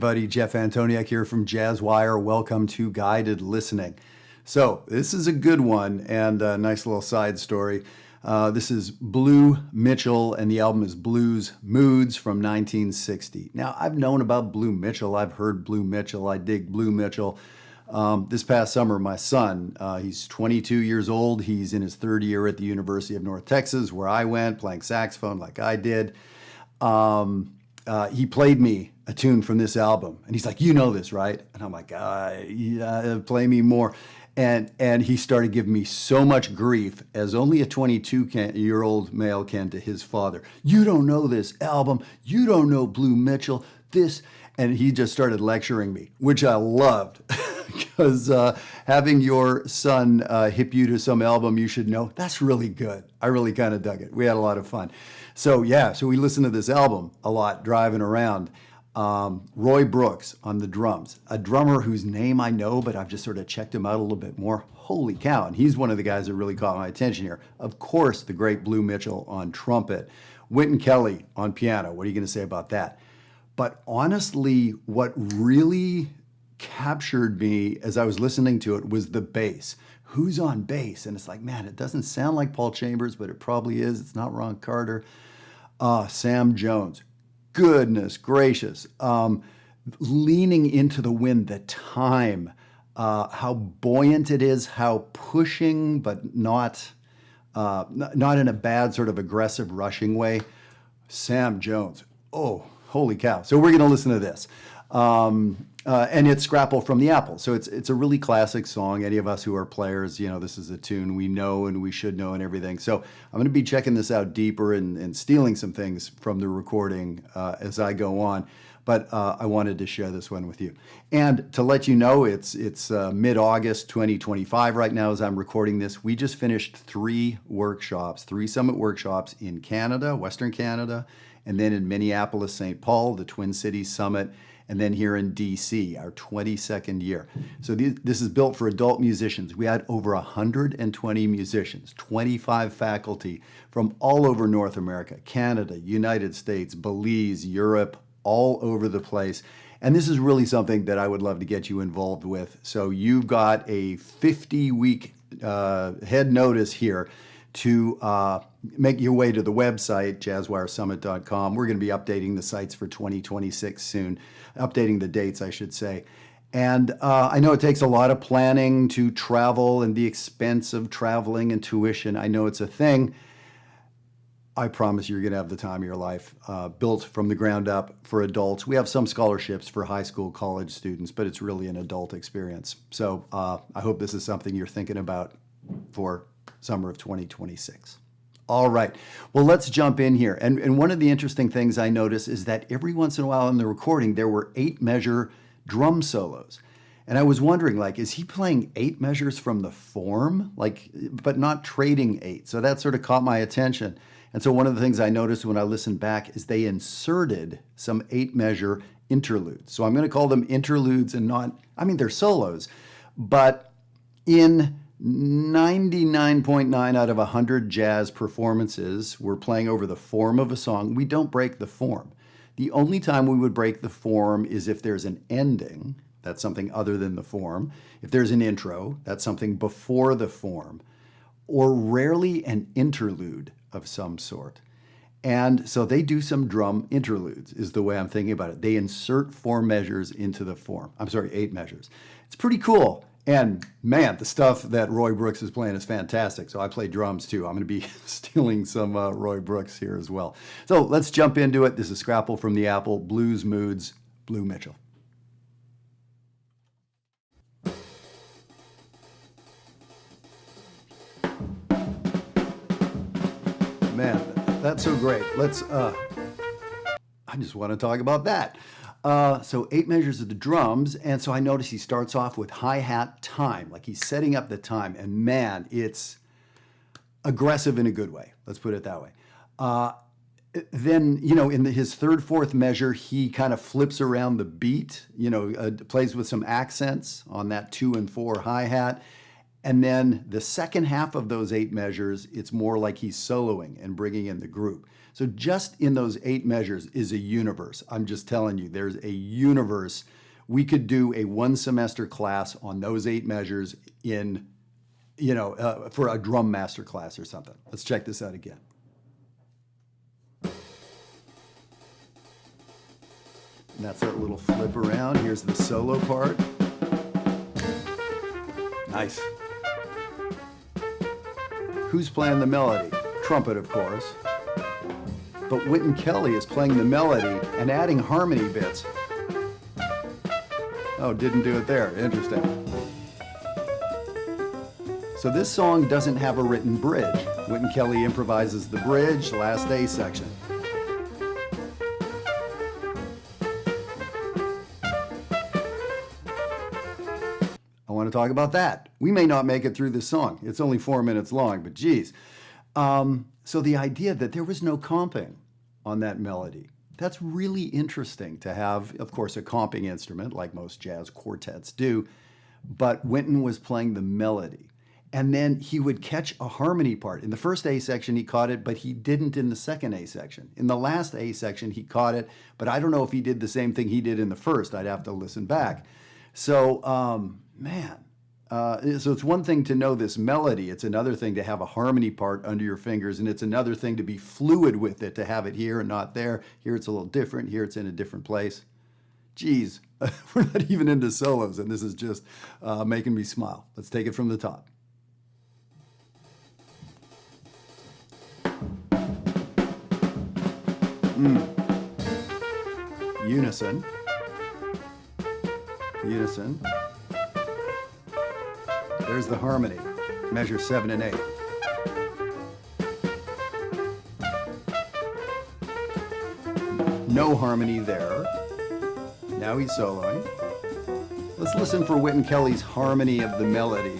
everybody. Jeff Antoniuk here from JazzWire. Welcome to Guided Listening. So this is a good one and a nice little side story. This is Blue Mitchell, and the album is Blues Moods from 1960. Now, I've known about Blue Mitchell. I've heard Blue Mitchell. I dig Blue Mitchell. This past summer, my son, he's 22 years old. He's in his third year at the University of North Texas, where I went, playing saxophone like I did. He played me a tune from this album, and he's like, "You know this, right?" And I'm like, "Yeah, play me more." And he started giving me so much grief, as only a 22-year-old male can to his father. "You don't know this album. You don't know Blue Mitchell. This," and he just started lecturing me, which I loved. Because having your son hip you to some album you should know, that's really good. I really kind of dug it. We had a lot of fun. So we listened to this album a lot driving around. Roy Brooks on the drums, a drummer whose name I know, but I've just sort of checked him out a little bit more. Holy cow. And he's one of the guys that really caught my attention here. Of course, the great Blue Mitchell on trumpet. Wynton Kelly on piano. What are you going to say about that? But honestly, what really captured me as I was listening to it was the bass. Who's on bass? And it's like, man, it doesn't sound like Paul Chambers, but it probably is. It's not Ron Carter. Sam Jones. Goodness gracious. Leaning into the wind, the time, how buoyant it is, how pushing, but not in a bad sort of aggressive rushing way. Sam Jones. Oh, holy cow. So we're going to listen to this. And it's Scrapple from the Apple. So it's a really classic song. Any of us who are players, this is a tune we know and we should know and everything. So I'm going to be checking this out deeper and stealing some things from the recording as I go on. But I wanted to share this one with you. And to let you know, it's mid-August 2025 right now as I'm recording this. We just finished three summit workshops in Canada, Western Canada, and then in Minneapolis, St. Paul, the Twin Cities Summit, and then here in DC, our 22nd year. So this is built for adult musicians. We had over 120 musicians, 25 faculty from all over North America, Canada, United States, Belize, Europe, all over the place. And this is really something that I would love to get you involved with. So you've got a 50-week head notice here to make your way to the website, jazzwiresummit.com. We're going to be updating the sites for 2026 soon, updating the dates, I should say. And I know it takes a lot of planning to travel and the expense of traveling and tuition. I know it's a thing. I promise you're going to have the time of your life, built from the ground up for adults. We have some scholarships for high school, college students, but it's really an adult experience. So I hope this is something you're thinking about for summer of 2026. All right, well, let's jump in here. And one of the interesting things I notice is that every once in a while in the recording, there were 8-measure drum solos. And I was wondering, is he playing 8 measures from the form, but not trading 8? So that sort of caught my attention. And so one of the things I noticed when I listened back is they inserted some 8-measure interludes. So I'm going to call them interludes and they're solos, but in 99.9 out of 100 jazz performances, we're playing over the form of a song. We don't break the form. The only time we would break the form is if there's an ending. That's something other than the form. If there's an intro, that's something before the form, or rarely an interlude of some sort. And so they do some drum interludes is the way I'm thinking about it. They insert 4 measures into the form. 8 measures. It's pretty cool. And man, the stuff that Roy Brooks is playing is fantastic. So I play drums too. I'm going to be stealing some Roy Brooks here as well. So let's jump into it. This is Scrapple from the Apple, Blues Moods, Blue Mitchell. Man, that's so great. I just want to talk about that. So 8 measures of the drums, and so I notice he starts off with hi-hat time, like he's setting up the time, and man, it's aggressive in a good way. Let's put it that way. Then, in his 3rd, 4th measure, he kind of flips around the beat, plays with some accents on that 2 and 4 hi-hat, And then the second half of those 8 measures, it's more like he's soloing and bringing in the group. So just in those 8 measures is a universe. I'm just telling you, there's a universe. We could do a 1 semester class on those 8 measures in, for a drum master class or something. Let's check this out again. And that's that little flip around. Here's the solo part. Nice. Who's playing the melody? Trumpet, of course. But Wynton Kelly is playing the melody and adding harmony bits. Oh, didn't do it there. Interesting. So this song doesn't have a written bridge. Wynton Kelly improvises the bridge, last A section. I want to talk about that. We may not make it through this song. It's only 4 minutes long, but geez. So the idea that there was no comping on that melody, that's really interesting to have, of course, a comping instrument like most jazz quartets do, but Wynton was playing the melody. And then he would catch a harmony part. In the first A section, he caught it, but he didn't in the second A section. In the last A section, he caught it, but I don't know if he did the same thing he did in the first. I'd have to listen back. So, so it's one thing to know this melody. It's another thing to have a harmony part under your fingers, and it's another thing to be fluid with it, to have it here and not there. Here it's a little different. Here it's in a different place. Geez, we're not even into solos, and this is just making me smile. Let's take it from the top. Unison. Unison. There's the harmony, measure 7 and 8. No harmony there. Now he's soloing. Let's listen for Wynton Kelly's harmony of the melody.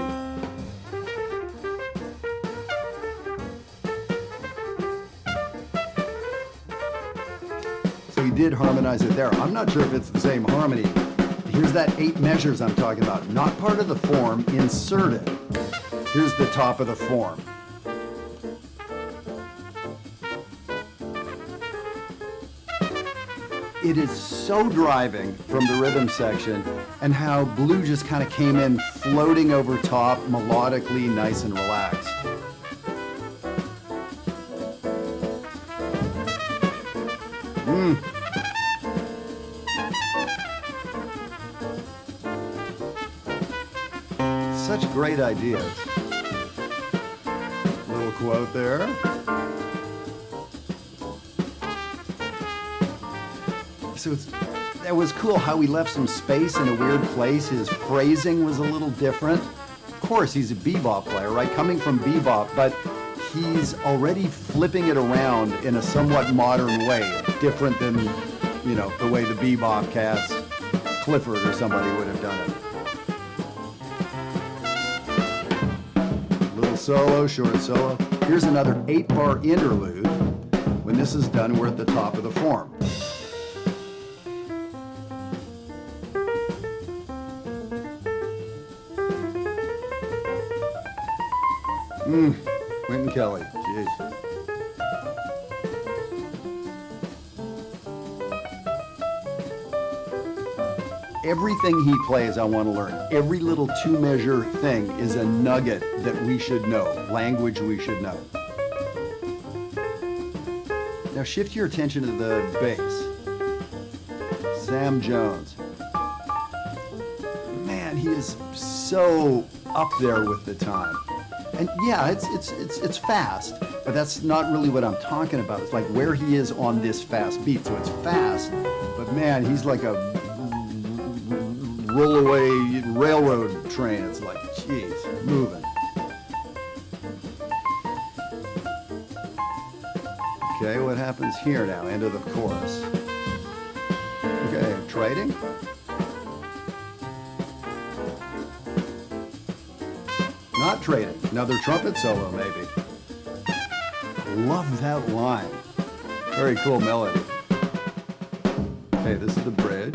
So he did harmonize it there. I'm not sure if it's the same harmony. Here's that 8 measures I'm talking about. Not part of the form, inserted. Here's the top of the form. It is so driving from the rhythm section, and how Blue just kind of came in floating over top, melodically nice and relaxed. Such great ideas. Little quote there. So that was cool how he left some space in a weird place. His phrasing was a little different. Of course, he's a bebop player, right? Coming from bebop, but he's already flipping it around in a somewhat modern way, different than, the way the bebop cats, Clifford or somebody would have done it. Solo, short solo. Here's another 8-bar interlude. When this is done, we're at the top of the form. Wynton Kelly, jeez. Everything he plays, I want to learn. Every little 2-measure thing is a nugget that we should know, language we should know. Now shift your attention to the bass. Sam Jones. Man, he is so up there with the time. And yeah, it's fast, but that's not really what I'm talking about. It's like where he is on this fast beat. So it's fast, but man, he's like a rollaway railroad train. It's like, geez, moving. Okay, what happens here now? End of the chorus. Okay, trading. Not trading. Another trumpet solo, maybe. Love that line. Very cool melody. Okay, this is the bridge.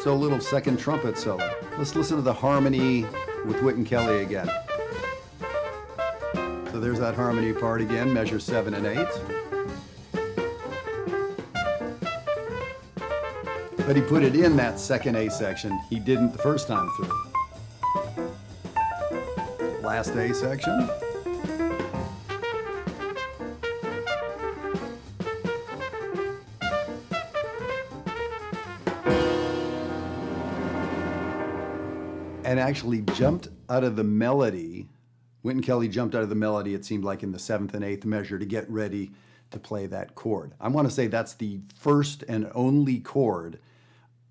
So a little second trumpet solo. Let's listen to the harmony with Wynton Kelly again. So there's that harmony part again, measure 7 and 8. But he put it in that second A section. He didn't the first time through. Last A section. And actually jumped out of the melody. Wynton Kelly jumped out of the melody, it seemed like in the 7th and 8th measure to get ready to play that chord. I want to say that's the first and only chord.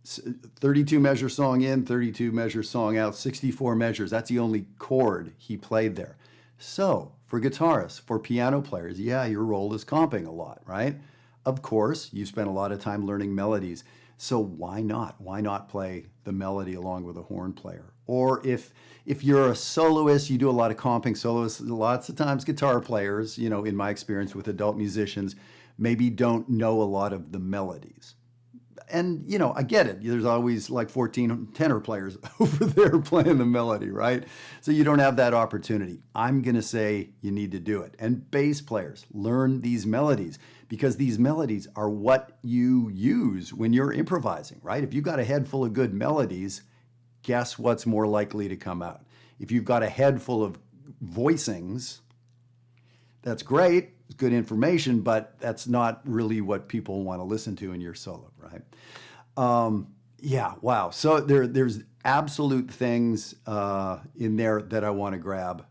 32 measure song in, 32 measure song out, 64 measures. That's the only chord he played there. So for guitarists, for piano players, yeah, your role is comping a lot, right? Of course, you spent a lot of time learning melodies. So why not? Why not play the melody along with a horn player? Or if you're a soloist, you do a lot of comping soloists. Lots of times guitar players, you know, in my experience with adult musicians, maybe don't know a lot of the melodies. And, you know, I get it. There's always like 14 tenor players over there playing the melody, right? So you don't have that opportunity. I'm going to say you need to do it. And bass players, learn these melodies because these melodies are what you use when you're improvising, right? If you've got a head full of good melodies, guess what's more likely to come out? If you've got a head full of voicings, that's great. It's good information, but that's not really what people want to listen to in your solo, right? Yeah, wow. So there's absolute things in there that I want to grab,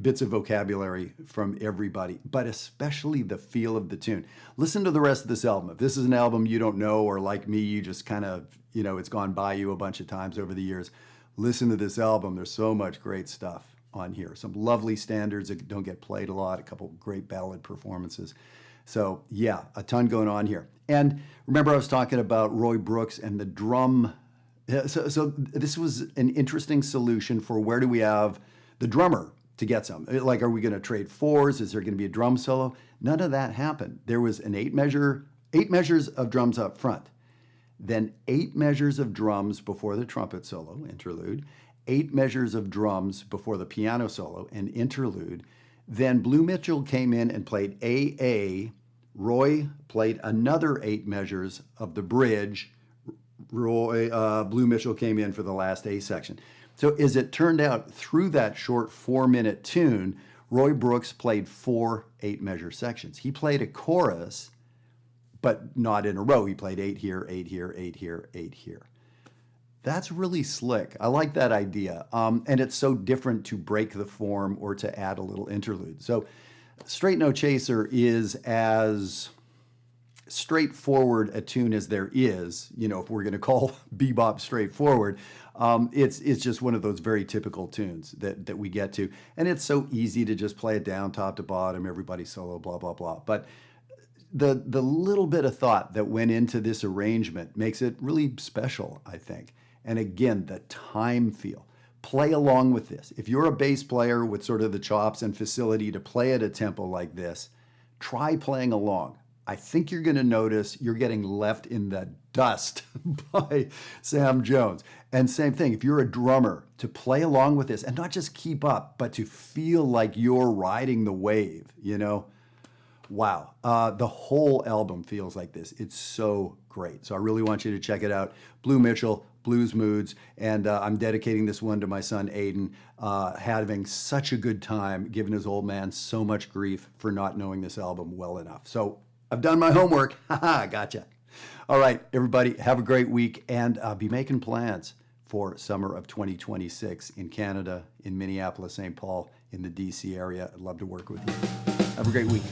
bits of vocabulary from everybody, but especially the feel of the tune. Listen to the rest of this album. If this is an album you don't know, or like me, you just kind of, you know, it's gone by you a bunch of times over the years, listen to this album. There's so much great stuff on here. Some lovely standards that don't get played a lot, a couple great ballad performances. So yeah, a ton going on here. And remember I was talking about Roy Brooks and the drum. So this was an interesting solution for where do we have the drummer to get some. Like, are we going to trade fours? Is there going to be a drum solo? None of that happened. There was an 8 measures of drums up front, then 8 measures of drums before the trumpet solo, interlude, 8 measures of drums before the piano solo, an interlude. Then Blue Mitchell came in and played AA. Roy played another 8 measures of the bridge. Blue Mitchell came in for the last A section. So as it turned out, through that short 4-minute tune, Roy Brooks played 4 8-measure sections. He played a chorus, but not in a row. He played 8 here, 8 here, 8 here, 8 here. That's really slick. I like that idea. And it's so different to break the form or to add a little interlude. So Straight No Chaser is as straightforward a tune as there is, you know, if we're going to call bebop straightforward. It's just one of those very typical tunes that we get to. And it's so easy to just play it down top to bottom, everybody solo, blah, blah, blah. But the little bit of thought that went into this arrangement makes it really special, I think. And again, the time feel. Play along with this. If you're a bass player with sort of the chops and facility to play at a tempo like this, try playing along. I think you're going to notice you're getting left in the dust by Sam Jones. And same thing, if you're a drummer, to play along with this and not just keep up, but to feel like you're riding the wave, you know? Wow. The whole album feels like this. It's so great. So I really want you to check it out. Blue Mitchell, Blues Moods, and I'm dedicating this one to my son Aiden, having such a good time, giving his old man so much grief for not knowing this album well enough. So I've done my homework. Haha, gotcha. All right, everybody, have a great week, and be making plans for summer of 2026 in Canada, in Minneapolis, St. Paul, in the DC area. I'd love to work with you. Have a great week.